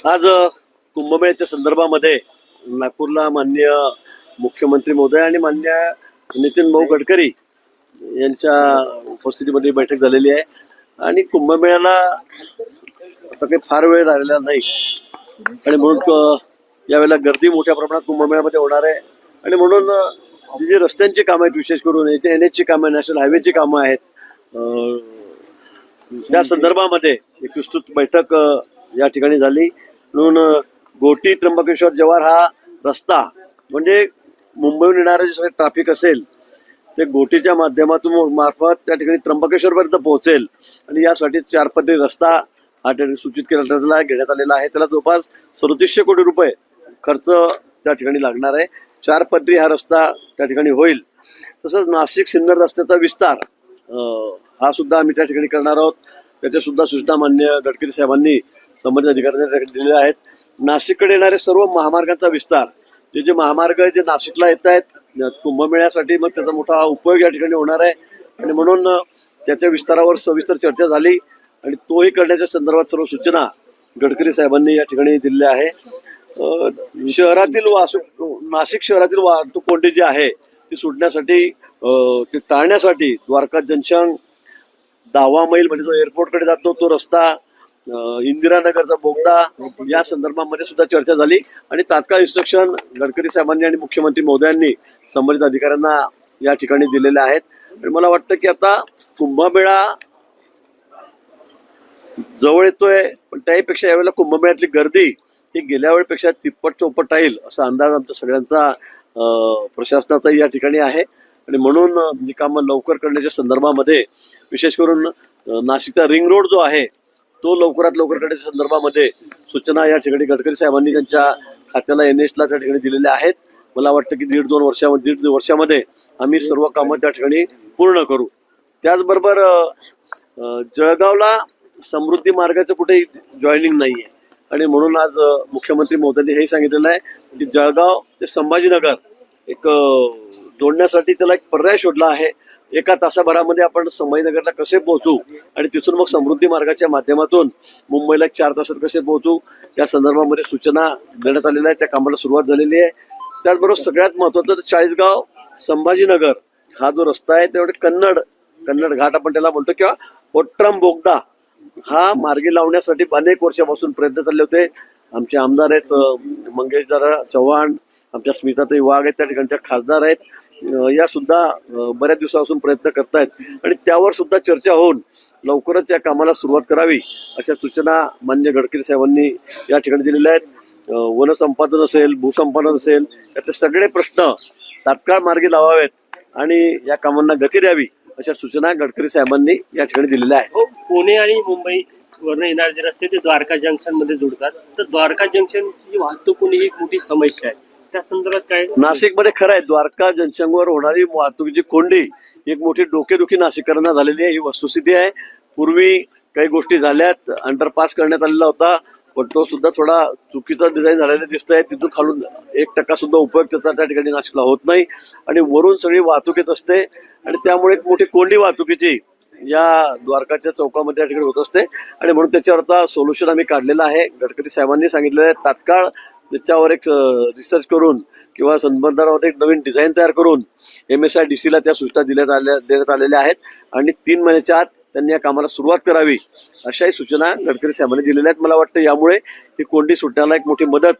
आज कुंभमेळ्याच्या संदर्भामध्ये नागपूरला माननीय मुख्यमंत्री महोदय आणि माननीय नितीन भाऊ गडकरी यांच्या उपस्थितीमध्ये बैठक झालेली आहे आणि कुंभमेळ्याला आता काही फार वेळ राहिलेला नाही आणि म्हणून यावेळेला गर्दी मोठ्या प्रमाणात कुंभमेळ्यामध्ये होणार आहे आणि म्हणून जी रस्त्यांची कामं आहेत, विशेष करून NH ची कामं, नॅशनल हायवेची कामं आहेत, त्या संदर्भामध्ये एक विस्तृत बैठक या ठिकाणी झाली. म्हणून घोटी त्र्यंबकेश्वर जव्हार हा रस्ता म्हणजे मुंबईहून येणारे जे सगळे ट्रॅफिक असेल ते घोटीच्या माध्यमातून मार्फत त्या ठिकाणी त्र्यंबकेश्वरपर्यंत पोहोचेल आणि यासाठी 4 पदरी रस्ता हा ठिकाणी सूचित घेण्यात आलेला आहे. त्याला जवळपास 3700 कोटी रुपये खर्च त्या ठिकाणी लागणार आहे. 4 पदरी हा रस्ता त्या ठिकाणी होईल. तसंच नाशिक सिन्नर रस्त्याचा विस्तार हा सुद्धा आम्ही त्या ठिकाणी करणार आहोत. त्याच्या सुद्धा सूचना माननीय गडकरी साहेबांनी संबंधित अधिकाऱ्यांना दिलेल्या आहेत. नाशिककडे येणारे सर्व महामार्गांचा विस्तार, जे महामार्ग जे नाशिकला येत आहेत कुंभमेळ्यासाठी, मग त्याचा मोठा उपयोग या ठिकाणी होणार आहे आणि म्हणून त्याच्या विस्तारावर सविस्तर चर्चा झाली आणि तोही करण्याच्या संदर्भात सर्व सूचना गडकरी साहेबांनी या ठिकाणी दिलेल्या आहे. शहरातील नाशिक शहरातील वाहतूक कोंडी जी आहे ती सुटण्यासाठी, ती टाळण्यासाठी द्वारका जंक्शन, 10 मैल म्हणजे जो एअरपोर्टकडे जातो तो रस्ता, इंदिरानगरचा बोगदा, या संदर्भामध्ये सुद्धा चर्चा झाली आणि तात्काळ इन्स्ट्रक्शन गडकरी साहेबांनी आणि मुख्यमंत्री महोदयांनी संबंधित अधिकाऱ्यांना या ठिकाणी दिलेले आहेत. आणि मला वाटतं की आता कुंभमेळा जवळ येतोय, पण त्याहीपेक्षा यावेळेला कुंभमेळ्यातली गर्दी ही गेल्या वेळेपेक्षा तिप्पट चौपट राहील असा अंदाज आमच्या सगळ्यांचा प्रशासनाचा या ठिकाणी आहे आणि म्हणून ही कामं लवकर करण्याच्या संदर्भामध्ये, विशेष करून नाशिकचा रिंग रोड जो आहे तो लवकरात लवकर करण्याच्या संदर्भामध्ये सूचना या ठिकाणी गडकरी साहेबांनी त्यांच्या खात्याला NH ला त्या ठिकाणी दिलेल्या आहेत. मला वाटतं की दीड वर्षामध्ये आम्ही सर्व कामं त्या ठिकाणी पूर्ण करू. त्याचबरोबर जळगावला समृद्धी मार्गाचं कुठेही जॉईनिंग नाहीये आणि म्हणून आज मुख्यमंत्री महोदयांनी हेही सांगितलेलं आहे की जळगाव ते संभाजीनगर एक जोडण्यासाठी त्याला एक पर्याय शोधला आहे. 1 तासाभरामध्ये आपण संभाजीनगरला कसे पोहोचू आणि तिथून मग समृद्धी मार्गाच्या माध्यमातून मुंबईला 4 तासात कसे पोहोचू या संदर्भामध्ये सूचना देण्यात आलेल्या आहेत. त्या कामाला सुरुवात झालेली आहे. त्याचबरोबर सगळ्यात महत्वाचं 40गाव संभाजीनगर हा जो रस्ता आहे तेवढे कन्नड घाट आपण त्याला म्हणतो किंवा ओट्रम बोगदा हा मार्गी लावण्यासाठी अनेक वर्षापासून प्रयत्न चालले होते. आमचे आमदार आहेत मंगेशदादा चव्हाण, आमच्या स्मिताताई वाघ आहेत, त्या ठिकाणच्या खासदार आहेत, या सुद्धा बऱ्याच दिवसापासून प्रयत्न करतायत आणि त्यावर सुद्धा चर्चा होऊन लवकरच या कामाला सुरुवात करावी अशा सूचना माननीय गडकरी साहेबांनी या ठिकाणी दिलेल्या आहेत. वनसंपादन असेल, भूसंपादन असेल, याचे सगळे प्रश्न तात्काळ मार्गी लावावेत आणि या कामांना गती द्यावी अशा सूचना गडकरी साहेबांनी या ठिकाणी दिलेल्या आहेत. पुणे आणि मुंबई वरून येणारे जे रस्ते ते द्वारका जंक्शन मध्ये जोडतात, तर द्वारका जंक्शनची वाहतूक ही एक मोठी समस्या आहे. त्या संदर्भात काय? नाशिकमध्ये खरं आहे, द्वारका जंक्शनवर होणारी वाहतुकीची कोंडी एक मोठी डोकेदुखी नाशिककरांना झालेली आहे, ही वस्तुस्थिती आहे. पूर्वी काही गोष्टी झाल्यात, अंडरपास करण्यात आलेला होता पण तो सुद्धा थोडा चुकीचा डिझाईन झालेला दिसत आहे. तिथून खालून 1% सुद्धा उपयोग त्याचा त्या ठिकाणी नाशिकला होत नाही आणि वरून सगळी वाहतूक येत असते आणि त्यामुळे एक मोठी कोंडी वाहतुकीची या द्वारकाच्या चौकामध्ये या ठिकाणी होत असते आणि म्हणून त्याच्यावर आता सोल्युशन आम्ही काढलेलं आहे. गडकरी साहेबांनी सांगितलेलं आहे तात्काळ त्याच्यावर एक रिसर्च करून किंवा संबंधामध्ये एक नवीन डिझाईन तयार करून MSIDC ला त्या सूचना देण्यात आलेल्या आहेत आणि 3 महिन्याच्या आत त्यांनी या कामाला सुरुवात करावी अशाही सूचना गडकरी साहेबांनी दिलेल्या आहेत. मला वाटतं यामुळे ही कोंडी सुटण्याला एक मोठी मदत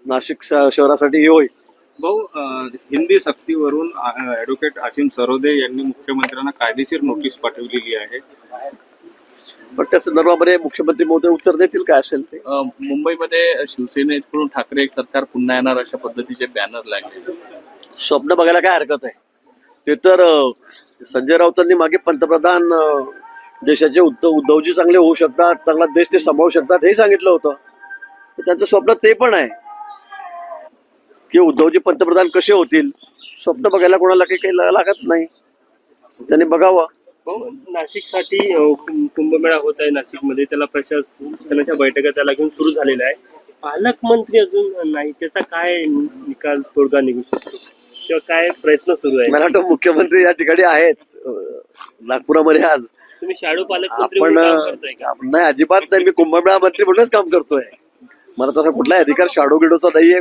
नाशिक शहरासाठी होईल. भाऊ, हिंदी सक्तीवरून ॲडव्होकेट असीम सरोदे यांनी मुख्यमंत्र्यांना कायदेशीर नोटीस पाठवलेली आहे. पण त्या संदर्भामध्ये मुख्यमंत्री महोदय उत्तर देतील काय असेल ते. मुंबईमध्ये शिवसेनेकडून ठाकरे एक सरकार पुन्हा येणार अशा पद्धतीचे बॅनर लागले. स्वप्न बघायला काय हरकत आहे. ते तर संजय राऊतांनी मागे पंतप्रधान देशाचे उद्धवजी चांगले होऊ शकतात, चांगला देश ते सांभाळू शकतात हे सांगितलं होतं. त्यांचं स्वप्न ते पण आहे की उद्धवजी पंतप्रधान कसे होतील. स्वप्न बघायला कोणाला काही लागत नाही, त्यांनी बघावं. नाशिकसाठी कुंभमेळा होत आहे नाशिकमध्ये, त्याला प्रशासनाच्या बैठका त्याला घेऊन सुरू झालेल्या आहे. पालकमंत्री अजून नाही, त्याचा काय निकाल तोडगा निघू शकतो किंवा काय प्रयत्न सुरू आहे? मला वाटतं मुख्यमंत्री या ठिकाणी आहेत नागपुरामध्ये आज. तुम्ही शाडो पालकमंत्री आपण म्हणून काम करताय का? नाही, अजिबात नाही. मी कुंभमेळा मंत्री म्हणूनच काम करतोय. मला तसा कुठलाही अधिकार शाडो गिडोचा नाहीये.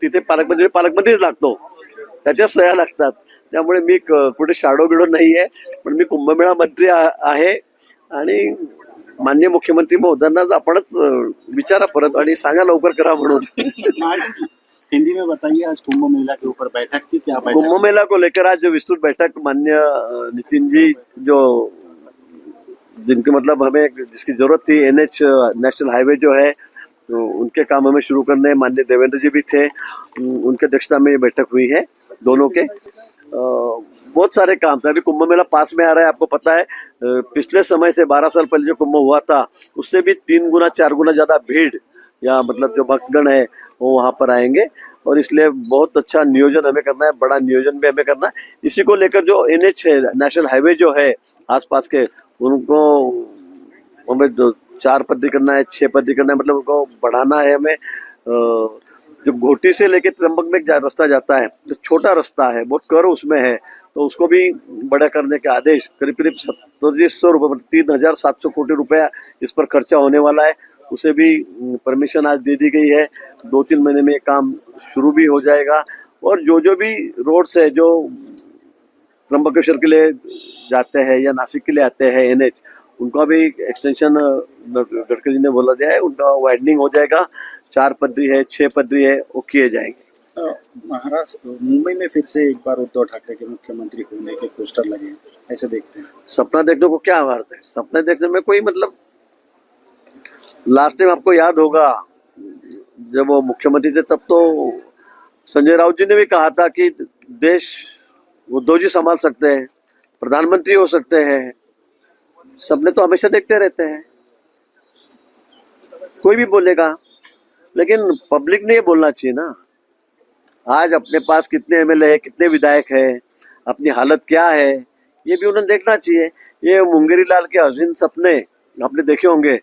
तिथे पालकमंत्रीच लागतो, त्याच्या सह्या लागतात. त्यामुळे मी कुठे शाडो गिडो नाहीये, पण मी कुंभमेळा मंत्री आहे. आणि माननीय मुख्यमंत्री महोदयांना आपणच विचारा परत आणि सांगा लवकर करा म्हणून. आज हिंदी में बताइए, आज कुंभ मेला के ऊपर बैठक थी, क्या बैठक? कुंभ मेला को लेकर आज विस्तृत बैठक माननीय नितिन जी जो जिनके मतलब हमें जिसकी जरूरत थी, NH नेशनल हाईवे जो है उनके काम हमें शुरू करने माननीय देवेंद्र जी भी थे, उनके अध्यक्षता में ये बैठक हुई है दोनों के. बहुत सारे काम थे. अभी कुंभ मेला पास में आ रहा है, आपको पता है. पिछले समय से 12 साल पहले जो कुंभ हुआ था उससे भी 3 गुना 4 गुना ज्यादा भीड़ या मतलब जो भक्तगण है वो वहां पर आएंगे. और इसलिए बहुत अच्छा नियोजन हमें करना है, बड़ा नियोजन भी हमें करना है. इसी को लेकर जो NH है, नेशनल हाईवे जो है आसपास के, उनको हमें 4 पटरी करना है, 6 पटरी करना है, मतलब उनको बढ़ाना है हमें. जो घोटी से लेके त्र्यंबक में एक रास्ता जाता है, जो छोटा रास्ता है, बहुत कर उसमें है, तो उसको भी बड़ा करने के आदेश. करीब करीब 2700 रुपये, मतलब 3700 कोटी रुपया इस पर खर्चा होने वाला है. उसे भी परमिशन आज दे दी गई है. 2-3 महीने में ये काम शुरू भी हो जाएगा. और जो भी रोड्स है जो त्र्यंबकेश्वर के लिए जाते हैं या नासिक के लिए आते हैं NH, उनका भी एक्सटेंशन गडकरी जी ने बोला दिया है, उनका वाइडनिंग हो जाएगा. 4 पटरी है, 6 पटरी है, वो किए जाएंगे. महाराष्ट्र मुंबई में फिर से एक बार उद्धव ठाकरे के मुख्यमंत्री होने के पोस्टर लगे हैं, ऐसे देखते हैं? सपना देखने को क्या अर्थ है? सपना देखने में कोई मतलब, लास्ट टाइम आपको याद होगा जब वो मुख्यमंत्री थे तब तो संजय राउत जी ने भी कहा था कि देश उद्धव जी संभाल सकते हैं, प्रधानमंत्री हो सकते हैं. सपने तो हमेशा देखते रहते हैं, कोई भी बोलेगा, लेकिन पब्लिक ने ये बोलना चाहिए ना. आज अपने पास कितने MLA है, कितने विधायक है, अपनी हालत क्या है, ये भी उन्हें देखना चाहिए. ये मुंगेरी लाल के हसीन सपने आपने देखे होंगे,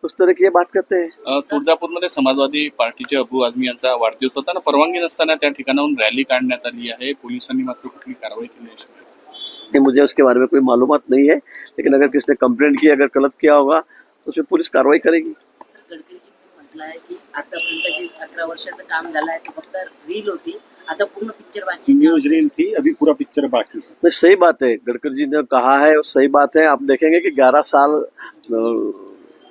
उस तरह की ये बात करते हैं. तुळजापूरमध्ये समाजवादी पार्टीचे अबू आझमी यांचा वाढदिवस होता ना, परवानगी नसताना त्या ठिकाणाहून रॅली काढण्यात आली आहे. पोलिसांनी मात्र कुठली कारवाई केली नाही. मुझे उसके बारे में कोई मालूमात नहीं है, लेकिन अगर किसने कंप्लेंट की, अगर गलत किया होगा तो उसमें पुलिस कार्रवाई करेगी. गडकरीजी म्हटलं आहे की आतापर्यंत जी 18 वर्षाचं काम झालं आहे ते फक्त रील होती, आता पूर्ण पिक्चर बाकी आहे. न्यूज रील थी, अभी पूरा पिक्चर बाकी है. नहीं, सही बात है, गडकरी जी ने कहा है वो सही बात है. आप देखेंगे कि 11 साल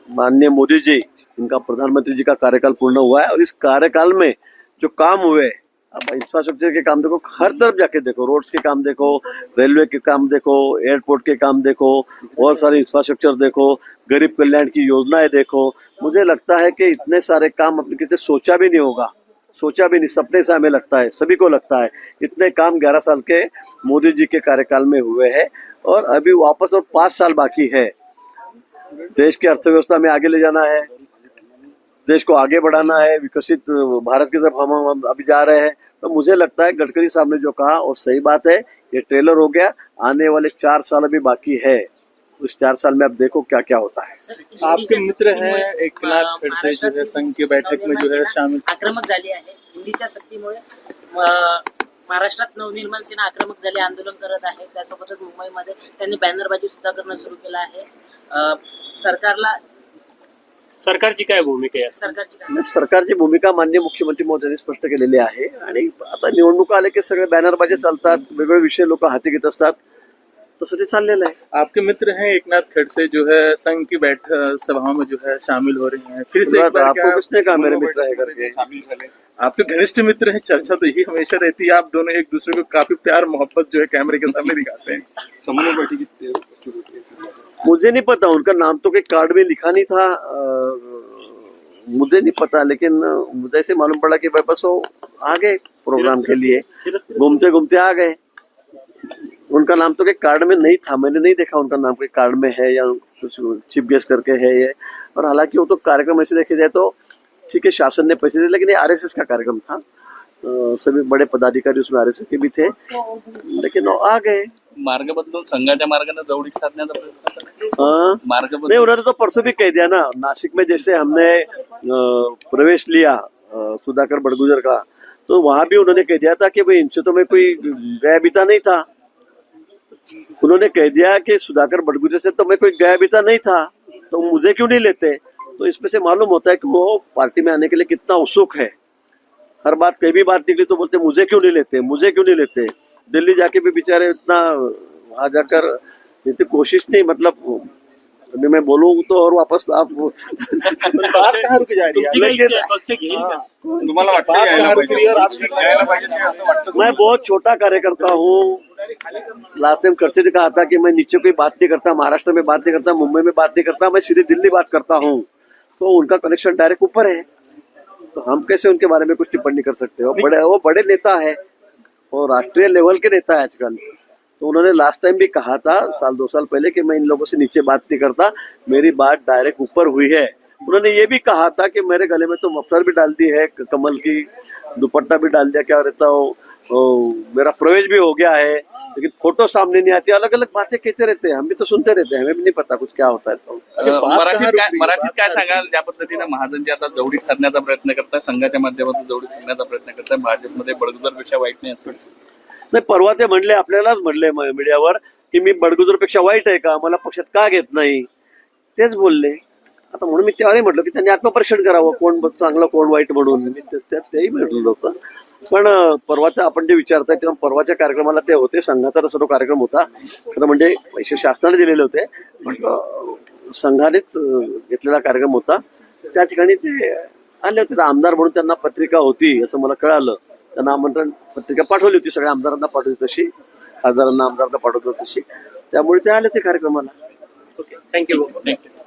माननीय मोदी जी, इनका प्रधानमंत्री जी का कार्यकाल पूर्ण हुआ है, और इस कार्यकाल में जो काम हुए, अब इंफ्रास्ट्रक्चर के काम देखो, हर तरफ जाके देखो, रोड्स के काम देखो, रेलवे के काम देखो, एयरपोर्ट के काम देखो, और सारे इंफ्रास्ट्रक्चर देखो, गरीब कल्याण की योजनाएं देखो. मुझे लगता है कि इतने सारे काम अपने किसी सोचा भी नहीं होगा, सोचा भी नहीं, सपने से हमें लगता है, सभी को लगता है. इतने काम 11 साल के मोदी जी के कार्यकाल में हुए हैं, और अभी वापस और 5 साल बाकी है. देश की अर्थव्यवस्था में आगे ले जाना है, देश को आगे बढ़ाना है, विकसित भारत की तरफ हम अभी जा रहे हैं. तो मुझे लगता है गडकरी साहब ने जो कहा वो सही बात है. ये ट्रेलर हो गया, आने वाले 4 साल अभी बाकी है. उस 4 साल में अब देखो क्या क्या होता है. आपके मित्र हैं एकनाथ खडसे जो है संघ की बैठक में जो है शामिल. आक्रमक झाली आहे. हिंदीच्या सक्तीमुळे महाराष्ट्रात नवनिर्माण सेना आक्रमक झाली, आंदोलन करत आहे. त्यासोबतच मुंबईमध्ये त्यांनी बॅनरबाजी सुद्धा करणं सुरू केलं आहे. सरकारची काय भूमिका आहे? सरकारची भूमिका माननीय मुख्यमंत्री महोदयांनी स्पष्ट केलेली आहे. आणि आता निवडणुका आले की सगळे बॅनरबाजी चालतात, वेगवेगळे विषय लोक हाती घेत असतात, तसं ते चाललेलं आहे. आपके मित्र हैं एकनाथ खड़से जो है संघ की बैठक सभाओं में जो है शामिल हो रहे हैं. फिर से एक बार आपको किसने कहा मेरे मित्र है करके? आपके घनिष्ठ मित्र हैं, चर्चा तो यही हमेशा रहती है. आप दोनों एक दूसरे को काफी प्यार मोहब्बत जो है कैमरे के सामने दिखाते हैं. समन्वय बैठक शुरू की. मुझे नहीं पता, उनका नाम तो कोई कार्ड में लिखा नहीं था. मुझे नहीं पता, लेकिन मुझे ऐसे मालूम पड़ा कि भाई बस वो आ गए प्रोग्राम के लिए, घूमते घूमते आ गए. उनका नाम तो कोई कार्ड में नहीं था, मैंने नहीं देखा उनका नाम कोई कार्ड में है या कुछ चीफ गेस्ट करके है ये. और हालांकि वो तो कार्यक्रम ऐसे देखे जाए तो ठीक है, शासन ने पैसे दिए, लेकिन ये RSS का कार्यक्रम था. सभी बड़े पदाधिकारी उसमें RSS के भी थे, लेकिन वो आ गए. मार्ग बदलून संघाच्या मार्गाने जवळीक साधण्याचा प्रयत्न करतात. हाँ, मार्ग नहीं, उन्होंने तो परसों भी कह दिया ना. नासिक में जैसे हमने प्रवेश लिया सुधाकर बड़गुजर का, तो वहां भी उन्होंने कह दिया था कि भाई इनसे तो मैं कोई गया बीता नहीं था. उन्होंने कह दिया कि सुधाकर बड़गुजर से तो मैं कोई गया बीता नहीं था, तो मुझे क्यों नहीं लेते. तो इसमें से मालूम होता है कि वो पार्टी में आने के लिए कितना उत्सुक है। हर बात कहीं भी बात निकली तो बोलते मुझे क्यों नहीं लेते, मुझे क्यों नहीं लेते। दिल्ली जाके भी बेचारे इतना वहां जाकर इतनी कोशिश नहीं, मतलब अभी मैं बोलूँ तो और वापस आप बात कहाँ रुक जा रही है? तुमची काय लेकिन- इच्छा आहे? पक्ष घेईल का? तुम्हाला वाटतं बात यायला कहाँ रुक रही है और आप पाहिजे यायला पाहिजे की असं वाटतं मैं बहुत छोटा कार्यकर्ता हूँ। लास्ट टाइम खड़से ने कहा था कि मैं नीचे कोई बात नहीं करता, महाराष्ट्र में बात नहीं करता, मुंबई में बात नहीं करता, मैं सीधे दिल्ली बात करता हूँ। तो उनका कनेक्शन डायरेक्ट ऊपर है, तो हम कैसे उनके बारे में कुछ टिप्पणी कर सकते हो। वो बड़े नेता है और राष्ट्रीय लेवल के नेता है आजकल। तो उन्होंने लास्ट टाइम भी कहा था, साल 2 साल पहले, कि मैं इन लोगों से नीचे बात नहीं करता, मेरी बात डायरेक्ट ऊपर हुई है। उन्होंने ये भी कहा था कि मेरे गले में तो मफलर भी डाल दी है, कमल की दुपट्टा भी डाल दिया, क्या रहता हो, मेरा प्रवेश भी हो गया है, लेकिन फोटो सामने नहीं आती। अलग अलग बातें कहते रहते हैं, हम भी तो सुनते रहते हैं, हमें भी नहीं पता कुछ क्या होता है। तो मराठीत काय सांगाल, ज्या पद्धतीनं महाजनजी आता जवळीक साधण्याचा प्रयत्न करताय, संघाच्या माध्यमातून जवळीक साधण्याचा प्रयत्न करताय, भाजपमध्ये बडगुजरपेक्षा वाईट नाही असं नाही, परवा ते म्हणले, आपल्यालाच म्हणले मीडियावर की मी बडगुजरपेक्षा वाईट आहे का, मला पक्षात का घेत नाही, तेच बोलले। आता म्हणून मी त्यावेळी म्हटलं की त्यांनी आत्मपरीक्षण करावं, कोण चांगलं कोण वाईट म्हणून, मी तेही म्हटलं होतं। पण परवाचा आपण जे विचारताय तेव्हा परवाच्या कार्यक्रमाला ते होते, संघाचा सर्व कार्यक्रम होता। खरं म्हणजे पैसे शासनाने दिलेले होते, पण संघानेच घेतलेला कार्यक्रम होता। त्या ठिकाणी ते आले होते, आमदार म्हणून त्यांना पत्रिका होती असं मला कळालं। त्यांना आमंत्रण पत्रिका पाठवली होती, सगळ्या आमदारांना पाठवली तशी, खासदारांना आमदारांना पाठवत तशी, त्यामुळे ते आले ते कार्यक्रमाला। Okay, thank you. थँक्यू.